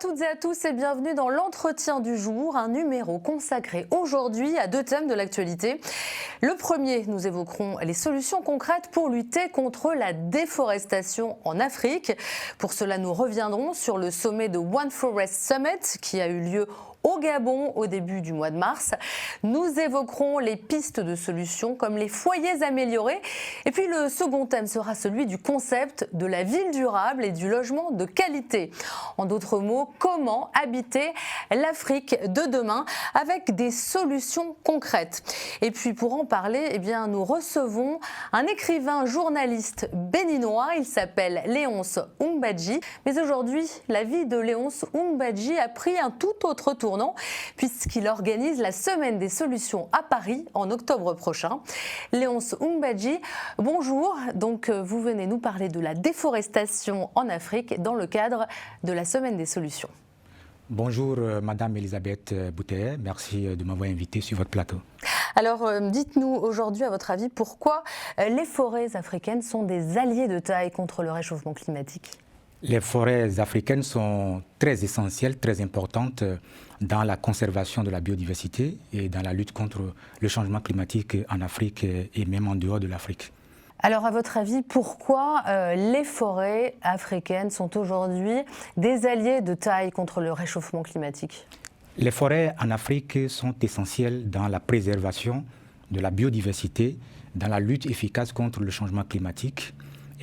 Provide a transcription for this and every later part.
toutes et à tous et bienvenue dans l'entretien du jour, un numéro consacré aujourd'hui à deux thèmes de l'actualité. Le premier, nous évoquerons les solutions concrètes pour lutter contre la déforestation en Afrique. Pour cela, nous reviendrons sur le sommet de One Forest Summit qui a eu lieu au Gabon au début du mois de mars. Nous évoquerons les pistes de solutions comme les foyers améliorés. Et puis le second thème sera celui du concept de la ville durable et du logement de qualité. En d'autres mots, comment habiter l'Afrique de demain avec des solutions concrètes. Et puis pour en parler, nous recevons un écrivain journaliste béninois. Il s'appelle Léonce Oumbadji. Mais aujourd'hui, la vie de Léonce Oumbadji a pris un tout autre tournant puisqu'il organise la Semaine des solutions à Paris en octobre prochain. Léonce Oumbadji, bonjour. Donc vous venez nous parler de la déforestation en Afrique dans le cadre de la Semaine des solutions. Bonjour Madame Elisabeth Boutet, merci de m'avoir invité sur votre plateau. Alors dites-nous aujourd'hui à votre avis pourquoi les forêts africaines sont des alliés de taille contre le réchauffement climatique? Les forêts africaines sont très essentielles, très importantes dans la conservation de la biodiversité et dans la lutte contre le changement climatique en Afrique et même en dehors de l'Afrique. Alors à votre avis, pourquoi les forêts africaines sont aujourd'hui des alliés de taille contre le réchauffement climatique? Les forêts en Afrique sont essentielles dans la préservation de la biodiversité, dans la lutte efficace contre le changement climatique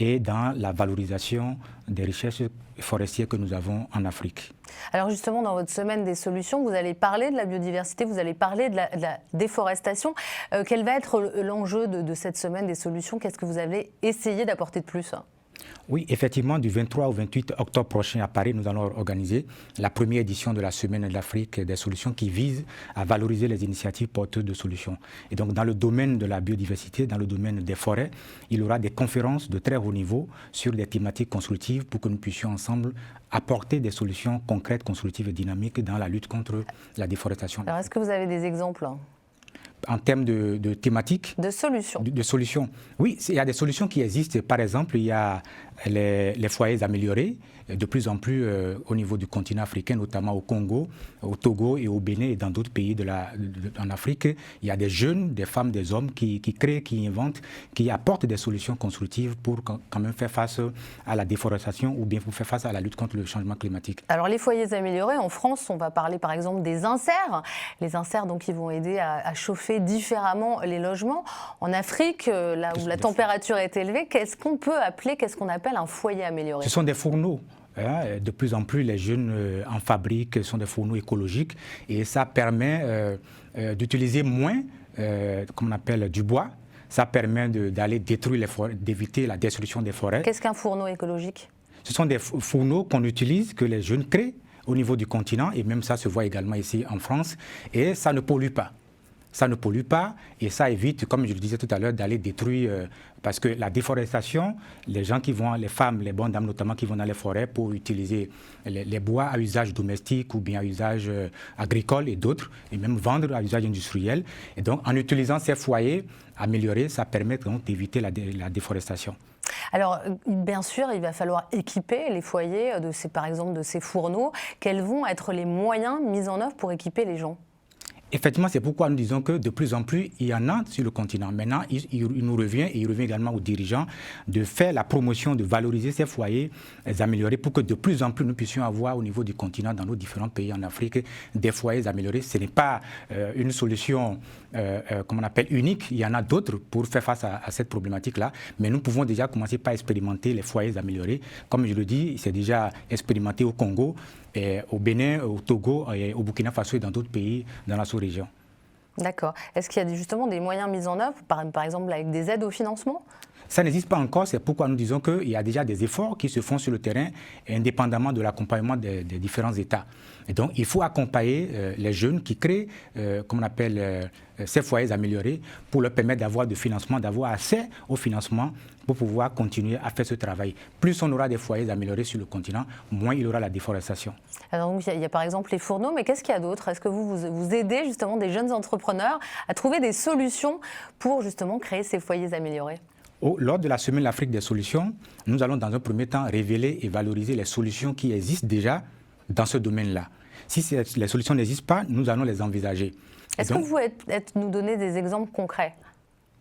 et dans la valorisation des richesses forestières que nous avons en Afrique. Alors justement, dans votre semaine des solutions, vous allez parler de la biodiversité, vous allez parler de la déforestation. Quel va être l'enjeu de cette semaine des solutions? Qu'est-ce que vous allez essayer d'apporter de plus? Oui, effectivement, du 23 au 28 octobre prochain à Paris, nous allons organiser la première édition de la Semaine de l'Afrique des solutions qui vise à valoriser les initiatives porteuses de solutions. Et donc, dans le domaine de la biodiversité, dans le domaine des forêts, il y aura des conférences de très haut niveau sur des thématiques constructives pour que nous puissions ensemble apporter des solutions concrètes, constructives et dynamiques dans la lutte contre la déforestation. Alors, est-ce que vous avez des exemples ? En termes de thématiques. De solutions. De solutions. Oui, il y a des solutions qui existent. Par exemple, il y a les foyers améliorés, de plus en plus au niveau du continent africain, notamment au Congo, au Togo et au Bénin et dans d'autres pays en Afrique. Il y a des jeunes, des femmes, des hommes qui créent, qui inventent, qui apportent des solutions constructives pour quand même faire face à la déforestation ou bien pour faire face à la lutte contre le changement climatique. Alors les foyers améliorés, en France, on va parler par exemple des inserts. Les inserts donc, qui vont aider à chauffer différemment les logements. En Afrique, là où la température est élevée, qu'est-ce qu'on appelle un foyer amélioré? Ce sont des fourneaux. De plus en plus, les jeunes en fabriquent, sont des fourneaux écologiques et ça permet d'utiliser moins, comme on appelle, du bois. Ça permet d'aller détruire les forêts, d'éviter la destruction des forêts. Qu'est-ce qu'un fourneau écologique? Ce sont des fourneaux qu'on utilise, que les jeunes créent au niveau du continent et même ça se voit également ici en France et ça ne pollue pas. Ça ne pollue pas et ça évite, comme je le disais tout à l'heure, d'aller détruire, parce que la déforestation, les gens qui vont, les femmes, les bonnes dames notamment, qui vont dans les forêts pour utiliser les bois à usage domestique ou bien à usage agricole et d'autres, et même vendre à usage industriel. Et donc, en utilisant ces foyers améliorés, ça permet donc d'éviter la déforestation. Alors, bien sûr, il va falloir équiper les foyers, par exemple de ces fourneaux. Quels vont être les moyens mis en œuvre pour équiper les gens ? Effectivement, c'est pourquoi nous disons que de plus en plus, il y en a sur le continent. Maintenant, il nous revient, et il revient également aux dirigeants, de faire la promotion, de valoriser ces foyers améliorés pour que de plus en plus nous puissions avoir au niveau du continent, dans nos différents pays en Afrique, des foyers améliorés. Ce n'est pas une solution, comme on appelle, unique. Il y en a d'autres pour faire face à cette problématique-là. Mais nous pouvons déjà commencer par expérimenter les foyers améliorés. Comme je le dis, c'est déjà expérimenté au Congo, et au Bénin, au Togo, et au Burkina Faso et dans d'autres pays dans la sous-région. D'accord. Est-ce qu'il y a justement des moyens mis en œuvre, par exemple avec des aides au financement ? Ça n'existe pas encore, c'est pourquoi nous disons qu'il y a déjà des efforts qui se font sur le terrain, indépendamment de l'accompagnement des différents États. Et donc, il faut accompagner les jeunes qui créent, comme on appelle, ces foyers améliorés, pour leur permettre d'avoir du financement, d'avoir accès au financement pour pouvoir continuer à faire ce travail. Plus on aura des foyers améliorés sur le continent, moins il y aura la déforestation. Alors donc, il y a par exemple les fourneaux, mais qu'est-ce qu'il y a d'autre? Est-ce que vous aidez justement des jeunes entrepreneurs à trouver des solutions pour justement créer ces foyers améliorés? Lors de la Semaine de l'Afrique des solutions, nous allons dans un premier temps révéler et valoriser les solutions qui existent déjà dans ce domaine-là. Si les solutions n'existent pas, nous allons les envisager. Est-ce que vous pouvez nous donner des exemples concrets?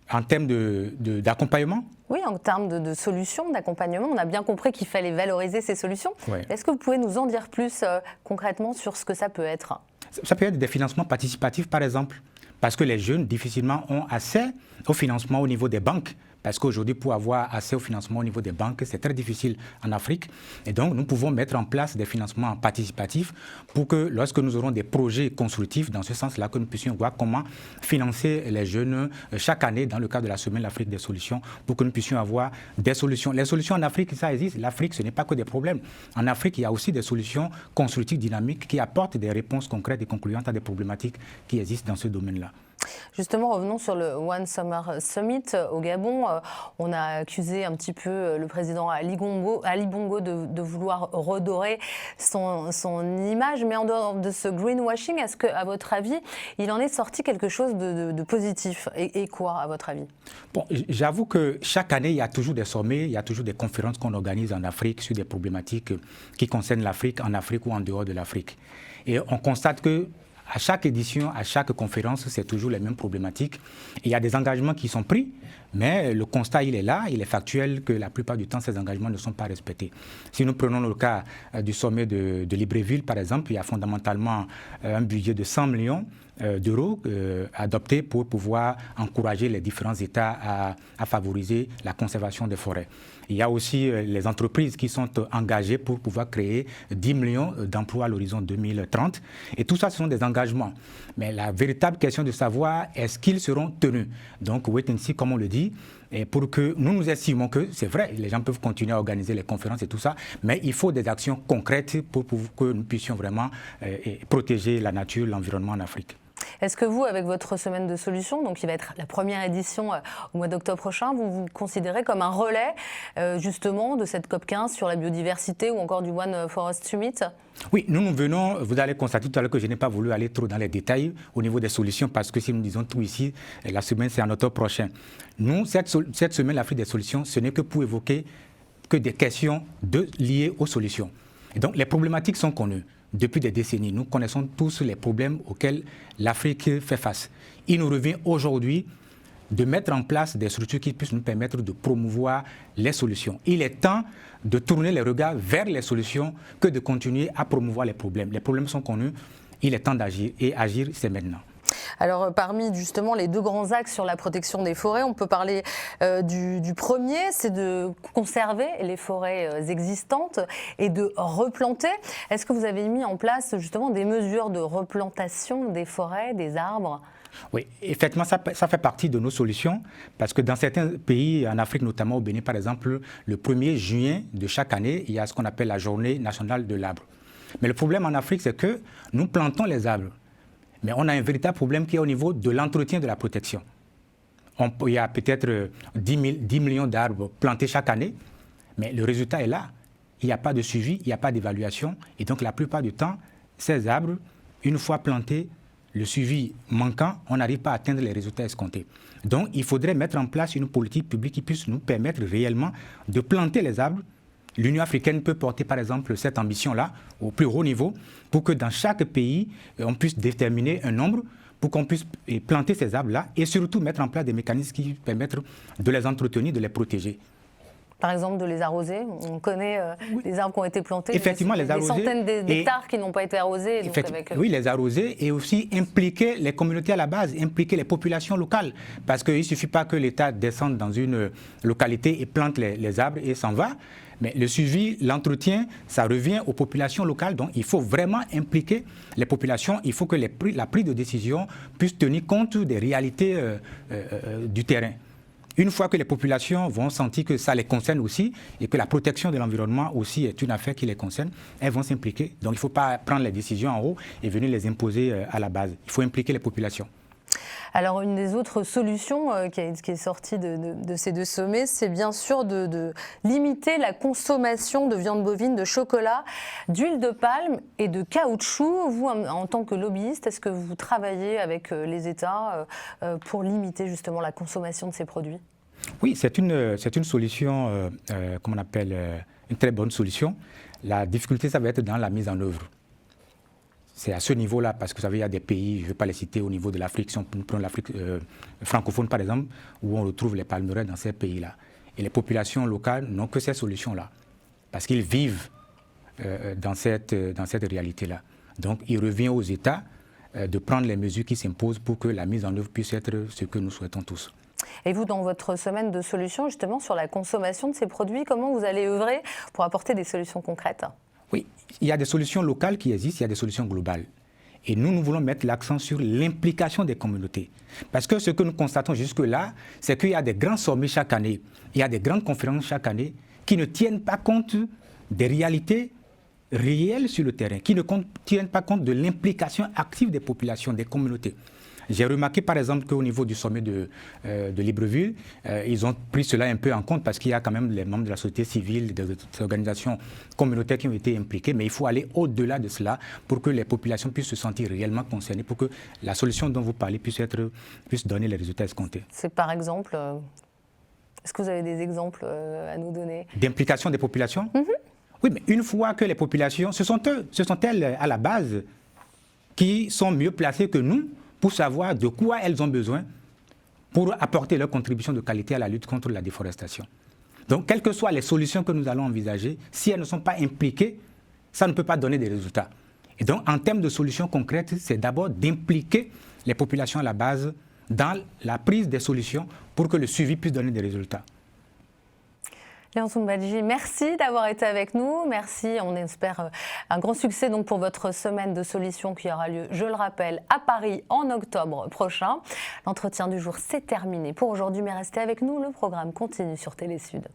En termes d'accompagnement? Oui, en termes de solutions, d'accompagnement, on a bien compris qu'il fallait valoriser ces solutions. Oui. Est-ce que vous pouvez nous en dire plus concrètement sur ce que ça peut être? Ça peut être des financements participatifs, par exemple, parce que les jeunes, difficilement, ont accès au financement au niveau des banques. Parce qu'aujourd'hui, pour avoir accès au financement au niveau des banques, c'est très difficile en Afrique. Et donc, nous pouvons mettre en place des financements participatifs pour que, lorsque nous aurons des projets constructifs, dans ce sens-là, que nous puissions voir comment financer les jeunes chaque année dans le cadre de la Semaine l'Afrique des solutions, pour que nous puissions avoir des solutions. Les solutions en Afrique, ça existe. L'Afrique, ce n'est pas que des problèmes. En Afrique, il y a aussi des solutions constructives, dynamiques, qui apportent des réponses concrètes et concluantes à des problématiques qui existent dans ce domaine-là. Justement, revenons sur le One Summer Summit au Gabon. On a accusé un petit peu le président Ali Bongo de vouloir redorer son image. Mais en dehors de ce greenwashing, est-ce qu'à votre avis, il en est sorti quelque chose de positif? Et quoi, à votre avis? Bon, j'avoue que chaque année, il y a toujours des sommets, il y a toujours des conférences qu'on organise en Afrique sur des problématiques qui concernent l'Afrique, en Afrique ou en dehors de l'Afrique. Et on constate que à chaque édition, à chaque conférence, c'est toujours les mêmes problématiques. Et il y a des engagements qui sont pris, mais le constat, il est là, il est factuel que la plupart du temps, ces engagements ne sont pas respectés. Si nous prenons le cas du sommet de Libreville, par exemple, il y a fondamentalement un budget de 100 millions d'euros adopté pour pouvoir encourager les différents États à favoriser la conservation des forêts. Il y a aussi les entreprises qui sont engagées pour pouvoir créer 10 millions d'emplois à l'horizon 2030. Et tout ça, ce sont des engagements. Mais la véritable question de savoir, est-ce qu'ils seront tenus? Donc, wait and see, comme on le dit, et pour que nous estimons que c'est vrai, les gens peuvent continuer à organiser les conférences et tout ça, mais il faut des actions concrètes pour que nous puissions vraiment protéger la nature, l'environnement en Afrique. Est-ce que vous, avec votre semaine de solutions, donc qui va être la première édition au mois d'octobre prochain, vous vous considérez comme un relais justement de cette COP15 sur la biodiversité ou encore du One Forest Summit? Oui, nous venons, vous allez constater tout à l'heure que je n'ai pas voulu aller trop dans les détails au niveau des solutions parce que si nous disons tout ici, la semaine c'est en octobre prochain. Nous, cette semaine, l'Afrique des solutions, ce n'est que pour évoquer que des questions liées aux solutions. Et donc les problématiques sont connues. Depuis des décennies, nous connaissons tous les problèmes auxquels l'Afrique fait face. Il nous revient aujourd'hui de mettre en place des structures qui puissent nous permettre de promouvoir les solutions. Il est temps de tourner les regards vers les solutions que de continuer à promouvoir les problèmes. Les problèmes sont connus, il est temps d'agir et agir, c'est maintenant. Alors, parmi justement les deux grands axes sur la protection des forêts, on peut parler du premier, c'est de conserver les forêts existantes et de replanter. Est-ce que vous avez mis en place justement des mesures de replantation des forêts, des arbres ? Oui, effectivement, ça fait partie de nos solutions parce que dans certains pays, en Afrique notamment au Bénin par exemple, le 1er juin de chaque année, il y a ce qu'on appelle la journée nationale de l'arbre. Mais le problème en Afrique, c'est que nous plantons les arbres. Mais on a un véritable problème qui est au niveau de l'entretien de la protection. Il y a peut-être 10 millions d'arbres plantés chaque année, mais le résultat est là. Il n'y a pas de suivi, il n'y a pas d'évaluation. Et donc la plupart du temps, ces arbres, une fois plantés, le suivi manquant, on n'arrive pas à atteindre les résultats escomptés. Donc il faudrait mettre en place une politique publique qui puisse nous permettre réellement de planter les arbres. L'Union africaine peut porter par exemple cette ambition-là au plus haut niveau pour que dans chaque pays, on puisse déterminer un nombre pour qu'on puisse planter ces arbres-là et surtout mettre en place des mécanismes qui permettent de les entretenir, de les protéger. Par exemple, de les arroser. On connaît les arbres qui ont été plantés, effectivement, des centaines d'hectares qui n'ont pas été arrosés. Donc oui, les arroser et aussi impliquer les communautés à la base, impliquer les populations locales. Parce qu'il ne suffit pas que l'État descende dans une localité et plante les arbres et s'en va. Mais le suivi, l'entretien, ça revient aux populations locales. Donc, il faut vraiment impliquer les populations. Il faut que la prise de décision puisse tenir compte des réalités du terrain. Une fois que les populations vont sentir que ça les concerne aussi et que la protection de l'environnement aussi est une affaire qui les concerne, elles vont s'impliquer. Donc, il ne faut pas prendre les décisions en haut et venir les imposer à la base. Il faut impliquer les populations. Alors, une des autres solutions qui est sortie de ces deux sommets, c'est bien sûr de limiter la consommation de viande bovine, de chocolat, d'huile de palme et de caoutchouc. Vous, en tant que lobbyiste, est-ce que vous travaillez avec les États pour limiter justement la consommation de ces produits ? Oui, c'est une solution, comme on appelle, une très bonne solution. La difficulté, ça va être dans la mise en œuvre. C'est à ce niveau-là, parce que vous savez, il y a des pays, je ne vais pas les citer au niveau de l'Afrique, si on prend l'Afrique francophone par exemple, où on retrouve les palmeraies dans ces pays-là. Et les populations locales n'ont que ces solutions-là, parce qu'ils vivent dans cette réalité-là. Donc il revient aux États de prendre les mesures qui s'imposent pour que la mise en œuvre puisse être ce que nous souhaitons tous. Et vous, dans votre semaine de solutions, justement, sur la consommation de ces produits, comment vous allez œuvrer pour apporter des solutions concrètes? Oui, il y a des solutions locales qui existent, il y a des solutions globales. Et nous voulons mettre l'accent sur l'implication des communautés. Parce que ce que nous constatons jusque-là, c'est qu'il y a des grands sommets chaque année, il y a des grandes conférences chaque année qui ne tiennent pas compte des réalités réelles sur le terrain, qui ne tiennent pas compte de l'implication active des populations, des communautés. J'ai remarqué par exemple qu'au niveau du sommet de Libreville, ils ont pris cela un peu en compte parce qu'il y a quand même les membres de la société civile, des organisations communautaires qui ont été impliquées, mais il faut aller au-delà de cela pour que les populations puissent se sentir réellement concernées, pour que la solution dont vous parlez puisse donner les résultats escomptés. C'est par exemple, est-ce que vous avez des exemples à nous donner? D'implication des populations? Oui, mais une fois que les populations, ce sont elles à la base qui sont mieux placées que nous pour savoir de quoi elles ont besoin pour apporter leur contribution de qualité à la lutte contre la déforestation. Donc, quelles que soient les solutions que nous allons envisager, si elles ne sont pas impliquées, ça ne peut pas donner des résultats. Et donc, en termes de solutions concrètes, c'est d'abord d'impliquer les populations à la base dans la prise des solutions pour que le suivi puisse donner des résultats. Léontoun Badji, merci d'avoir été avec nous. Merci, on espère un grand succès donc pour votre semaine de solutions qui aura lieu, je le rappelle, à Paris en octobre prochain. L'entretien du jour, c'est terminé pour aujourd'hui, mais restez avec nous, le programme continue sur Télé Sud.